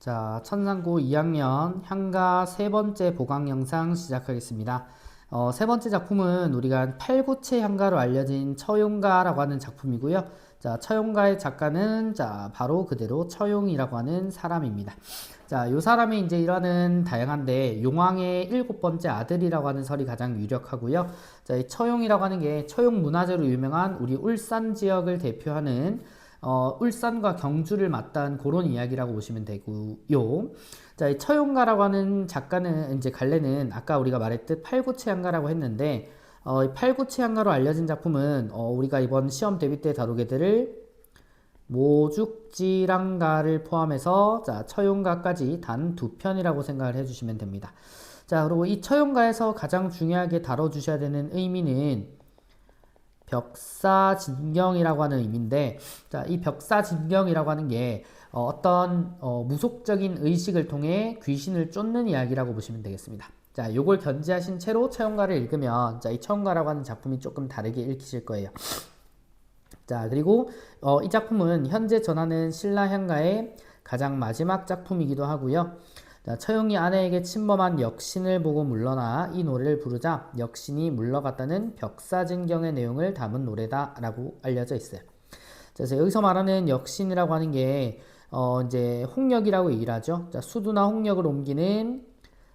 자, 천상고 2학년 향가 세 번째 보강 영상 시작하겠습니다. 세 번째 작품은 우리가 팔구체 향가로 알려진 처용가라고 하는 작품이고요. 자, 처용가의 작가는 바로 그대로 처용이라고 하는 사람입니다. 자, 요 사람이 이제 일하는 다양한데 용왕의 일곱 번째 아들이라고 하는 설이 가장 유력하고요. 자, 이 처용이라고 하는 게 처용 문화재로 유명한 우리 울산 지역을 대표하는 울산과 경주를 맞닿은 그런 이야기라고 보시면 되고요. 자, 이 처용가라고 하는 작가는 이제 갈래는 아까 우리가 말했듯 팔구체향가라고 했는데 이 팔구체향가로 알려진 작품은 우리가 이번 시험 대비 때 다루게 될 모죽지랑가를 포함해서 자, 처용가까지 단 두 편이라고 생각을 해주시면 됩니다. 자, 그리고 이 처용가에서 가장 중요하게 다뤄주셔야 되는 의미는 벽사진경이라고 하는 의미인데, 자, 이 벽사진경이라고 하는 게 어떤 무속적인 의식을 통해 귀신을 쫓는 이야기라고 보시면 되겠습니다. 자, 요걸 견지하신 채로 처용가를 읽으면 자, 이 처용가라고 하는 작품이 조금 다르게 읽히실 거예요. 자, 그리고 이 작품은 현재 전하는 신라향가의 가장 마지막 작품이기도 하고요. 자, 처용이 아내에게 침범한 역신을 보고 물러나 이 노래를 부르자 역신이 물러갔다는 벽사진경의 내용을 담은 노래다라고 알려져 있어요. 자, 그래서 여기서 말하는 역신이라고 하는 게 이제 홍역이라고 얘기를 하죠. 자, 수두나 홍역을 옮기는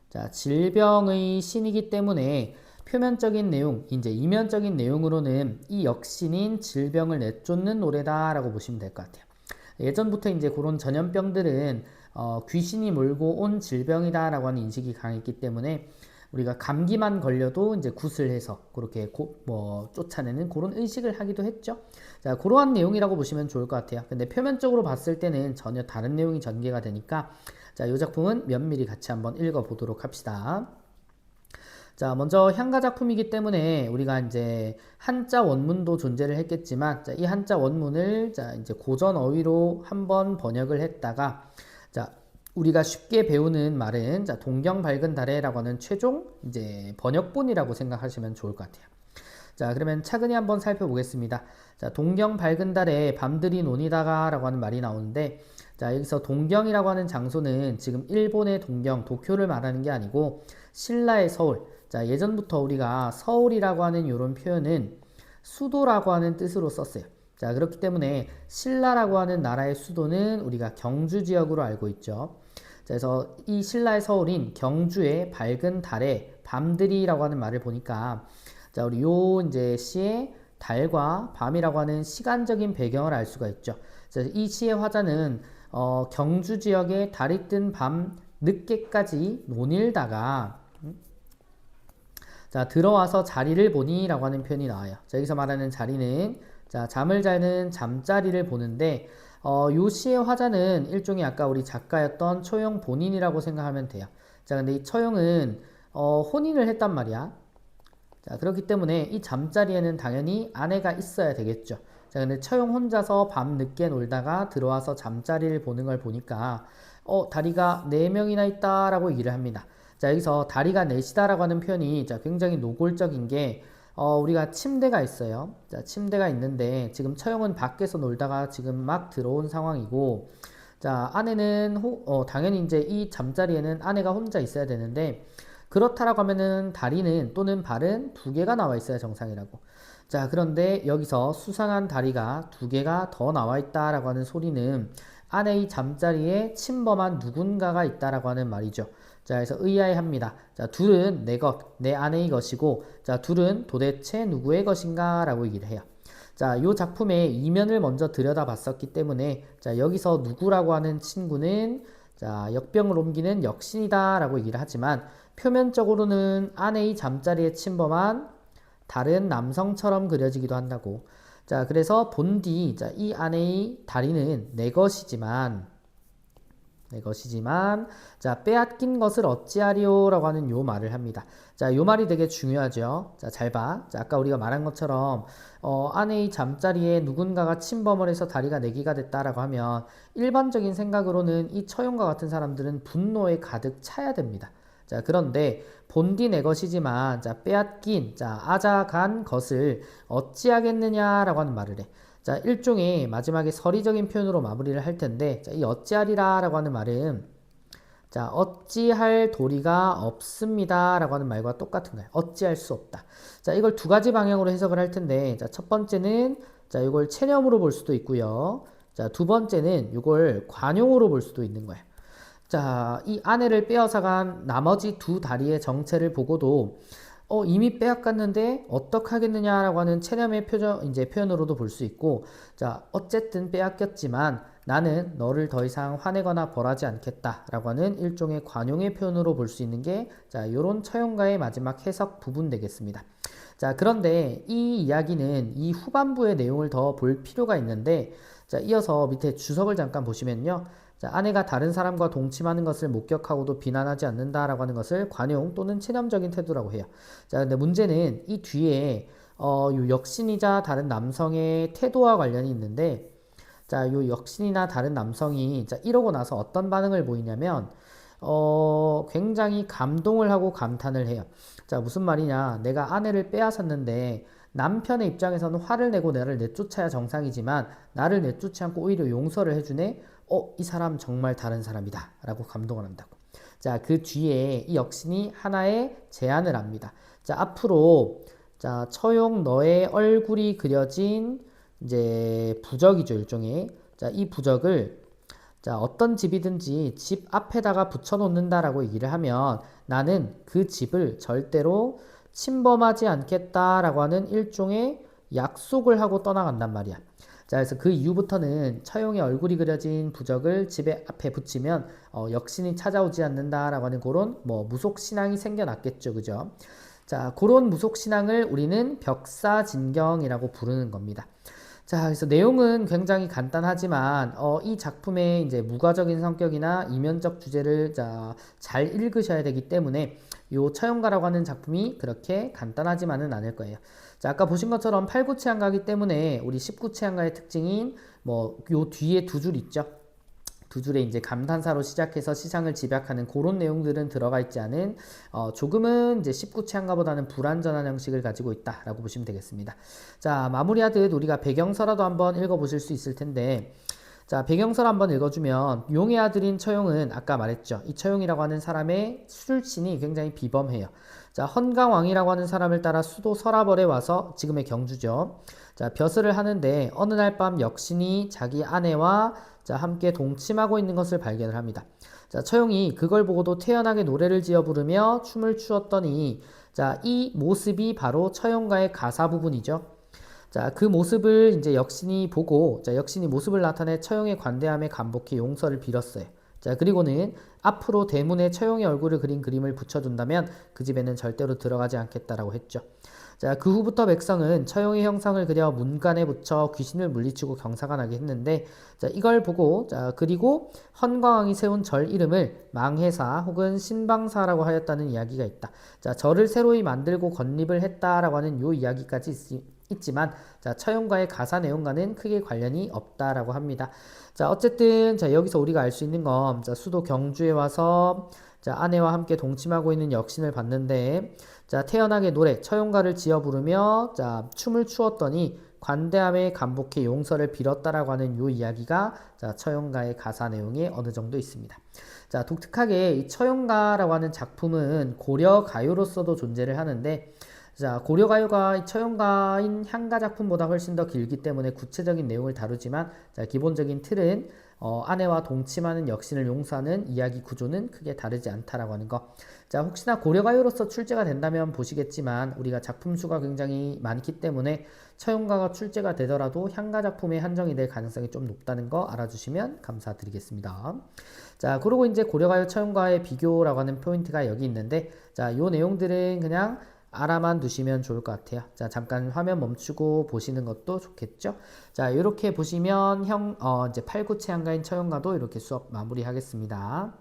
자, 질병의 신이기 때문에 표면적인 내용, 이제 이면적인 내용으로는 이 역신인 질병을 내쫓는 노래다라고 보시면 될 것 같아요. 예전부터 이제 그런 전염병들은 귀신이 몰고 온 질병이다라고 하는 인식이 강했기 때문에 우리가 감기만 걸려도 이제 굿을 해서 그렇게 쫓아내는 그런 의식을 하기도 했죠. 자, 그러한 내용이라고 보시면 좋을 것 같아요. 근데 표면적으로 봤을 때는 전혀 다른 내용이 전개가 되니까 자, 이 작품은 면밀히 같이 한번 읽어보도록 합시다. 자, 먼저 향가 작품이기 때문에 우리가 이제 한자 원문도 존재를 했겠지만, 자, 이 한자 원문을 자, 이제 고전 어휘로 한번 번역을 했다가, 자, 우리가 쉽게 배우는 말은 자, 동경 밝은 달에라고 하는 최종 이제 번역본이라고 생각하시면 좋을 것 같아요. 자, 그러면 차근히 한번 살펴보겠습니다. 자, 동경 밝은 달에 밤들이 논이다가라고 하는 말이 나오는데, 자, 여기서 동경이라고 하는 장소는 지금 일본의 동경, 도쿄를 말하는 게 아니고 신라의 서울. 자, 예전부터 우리가 서울이라고 하는 이런 표현은 수도라고 하는 뜻으로 썼어요. 자, 그렇기 때문에 신라라고 하는 나라의 수도는 우리가 경주 지역으로 알고 있죠. 자, 그래서 이 신라의 서울인 경주의 밝은 달에 밤들이라고 하는 말을 보니까 자, 우리 요 이제 시의 달과 밤이라고 하는 시간적인 배경을 알 수가 있죠. 그래서 이 시의 화자는 경주 지역에 달이 뜬 밤 늦게까지 논일다가 자, 들어와서 자리를 보니 라고 하는 표현이 나와요. 자, 여기서 말하는 자리는 자, 잠을 자는 잠자리를 보는데 요 시의 화자는 일종의 아까 우리 작가였던 처용 본인이라고 생각하면 돼요. 자, 근데 이 처용은 혼인을 했단 말이야. 자, 그렇기 때문에 이 잠자리에는 당연히 아내가 있어야 되겠죠. 자, 근데 처용 혼자서 밤 늦게 놀다가 들어와서 잠자리를 보는 걸 보니까 다리가 4명이나 있다라고 얘기를 합니다. 자, 여기서 다리가 넷이다라고 하는 표현이 자, 굉장히 노골적인 게 우리가 침대가 있어요. 자, 침대가 있는데 지금 처형은 밖에서 놀다가 지금 막 들어온 상황이고 자, 아내는 당연히 이제 이 잠자리에는 아내가 혼자 있어야 되는데 그렇다라고 하면은 다리는 또는 발은 2개가 나와 있어야 정상이라고. 자, 그런데 여기서 수상한 다리가 2개가 더 나와 있다라고 하는 소리는 아내의 잠자리에 침범한 누군가가 있다라고 하는 말이죠. 자, 그래서 의아해합니다. 자, 둘은 내 것, 내 아내의 것이고, 자, 둘은 도대체 누구의 것인가? 라고 얘기를 해요. 자, 요 작품의 이면을 먼저 들여다봤었기 때문에, 자, 여기서 누구라고 하는 친구는, 자, 역병을 옮기는 역신이다 라고 얘기를 하지만, 표면적으로는 아내의 잠자리에 침범한 다른 남성처럼 그려지기도 한다고. 자, 그래서 본디, 자, 이 아내의 다리는 내 것이지만, 자, 빼앗긴 것을 어찌하리요 라고 하는 요 말을 합니다. 자, 요 말이 되게 중요하죠. 자, 잘 봐. 자, 아까 우리가 말한 것처럼 아내의 잠자리에 누군가가 침범을 해서 다리가 4개가 됐다라고 하면 일반적인 생각으로는 이 처용과 같은 사람들은 분노에 가득 차야 됩니다. 자, 그런데 본디 내 것이지만 자, 빼앗긴 자, 앗아간 것을 어찌하겠느냐라고 하는 말을 해. 자, 일종의 마지막에 서리적인 표현으로 마무리를 할 텐데 자, 이 어찌하리라 라고 하는 말은 자, 어찌할 도리가 없습니다. 라고 하는 말과 똑같은 거예요. 어찌할 수 없다. 자, 이걸 두 가지 방향으로 해석을 할 텐데, 자, 첫 번째는, 자, 이걸 체념으로 볼 수도 있고요. 자, 두 번째는 이걸 관용으로 볼 수도 있는 거예요. 자, 이 아내를 빼앗아간 나머지 두 다리의 정체를 보고도 이미 빼앗겼는데 어떡하겠느냐라고 하는 체념의 표현으로도 볼 수 있고, 자, 어쨌든 빼앗겼지만 나는 너를 더 이상 화내거나 벌하지 않겠다라고 하는 일종의 관용의 표현으로 볼 수 있는 게, 자, 요런 처용가의 마지막 해석 부분 되겠습니다. 자, 그런데 이 이야기는 이 후반부의 내용을 더 볼 필요가 있는데, 자, 이어서 밑에 주석을 잠깐 보시면요. 자, 아내가 다른 사람과 동침하는 것을 목격하고도 비난하지 않는다라고 하는 것을 관용 또는 체념적인 태도라고 해요. 자, 근데 문제는 이 뒤에 요 역신이자 다른 남성의 태도와 관련이 있는데, 자, 요 역신이나 다른 남성이 자, 이러고 나서 어떤 반응을 보이냐면 굉장히 감동을 하고 감탄을 해요. 자, 무슨 말이냐? 내가 아내를 빼앗았는데 남편의 입장에서는 화를 내고 나를 내쫓아야 정상이지만 나를 내쫓지 않고 오히려 용서를 해주네. 이 사람 정말 다른 사람이다. 라고 감동을 한다고. 자, 그 뒤에 이 역신이 하나의 제안을 합니다. 자, 앞으로 자, 처용 너의 얼굴이 그려진 이제 부적이죠, 일종의. 자, 이 부적을 자, 어떤 집이든지 집 앞에다가 붙여 놓는다라고 얘기를 하면 나는 그 집을 절대로 침범하지 않겠다라고 하는 일종의 약속을 하고 떠나간단 말이야. 자, 그래서 그 이후부터는 처용의 얼굴이 그려진 부적을 집에 앞에 붙이면 역신이 찾아오지 않는다라고 하는 그런 무속 신앙이 생겨났겠죠, 그죠? 자, 그런 무속 신앙을 우리는 벽사진경이라고 부르는 겁니다. 자, 그래서 내용은 굉장히 간단하지만 이 작품의 이제 무과적인 성격이나 이면적 주제를 잘 읽으셔야 되기 때문에 요 처형가라고 하는 작품이 그렇게 간단하지만은 않을 거예요. 자, 아까 보신 것처럼 8구체항가이기 때문에 우리 19체항가의 특징인 요 뒤에 두 줄 있죠. 두 줄에 이제 감탄사로 시작해서 시상을 집약하는 그런 내용들은 들어가 있지 않은 조금은 이제 19체항가보다는 불완전한 형식을 가지고 있다라고 보시면 되겠습니다. 자, 마무리하듯 우리가 배경서라도 한번 읽어보실 수 있을 텐데, 자, 배경서를 한번 읽어주면 용의 아들인 처용은 아까 말했죠. 이 처용이라고 하는 사람의 출신이 굉장히 비범해요. 자, 헌강왕이라고 하는 사람을 따라 수도 서라벌에 와서 지금의 경주죠. 자, 벼슬을 하는데 어느 날 밤 역신이 자기 아내와 자, 함께 동침하고 있는 것을 발견을 합니다. 자, 처용이 그걸 보고도 태연하게 노래를 지어 부르며 춤을 추었더니, 자, 이 모습이 바로 처용가의 가사 부분이죠. 자, 그 모습을 이제 역신이 보고, 자, 역신이 모습을 나타내 처용의 관대함에 감복해 용서를 빌었어요. 자, 그리고는 앞으로 대문에 처용의 얼굴을 그린 그림을 붙여둔다면 그 집에는 절대로 들어가지 않겠다라고 했죠. 자, 그 후부터 백성은 처용의 형상을 그려 문간에 붙여 귀신을 물리치고 경사가 나게 했는데, 자, 이걸 보고, 자, 그리고 헌광왕이 세운 절 이름을 망해사 혹은 신방사라고 하였다는 이야기가 있다. 자, 절을 새로이 만들고 건립을 했다라고 하는 요 이야기까지 있지만, 자, 처용가의 가사 내용과는 크게 관련이 없다라고 합니다. 자, 어쨌든 자, 여기서 우리가 알 수 있는 건, 자, 수도 경주에 와서 자, 아내와 함께 동침하고 있는 역신을 봤는데, 자, 태연하게 노래 처용가를 지어 부르며 자, 춤을 추었더니 관대함에 감복해 용서를 빌었다라고 하는 요 이야기가 자, 처용가의 가사 내용에 어느 정도 있습니다. 자, 독특하게 이 처용가라고 하는 작품은 고려 가요로서도 존재를 하는데, 자, 고려가요가 처용가인 향가 작품보다 훨씬 더 길기 때문에 구체적인 내용을 다루지만, 자, 기본적인 틀은 아내와 동침하는 역신을 용서하는 이야기 구조는 크게 다르지 않다라고 하는 거. 자, 혹시나 고려가요로서 출제가 된다면 보시겠지만 우리가 작품 수가 굉장히 많기 때문에 처용가가 출제가 되더라도 향가 작품에 한정이 될 가능성이 좀 높다는 거 알아주시면 감사드리겠습니다. 자, 그리고 이제 고려가요 처용가의 비교라고 하는 포인트가 여기 있는데, 자, 요 내용들은 그냥 알아만 두시면 좋을 것 같아요. 자, 잠깐 화면 멈추고 보시는 것도 좋겠죠. 자, 이렇게 보시면 이제 8구체항가인 처용가도 이렇게 수업 마무리하겠습니다.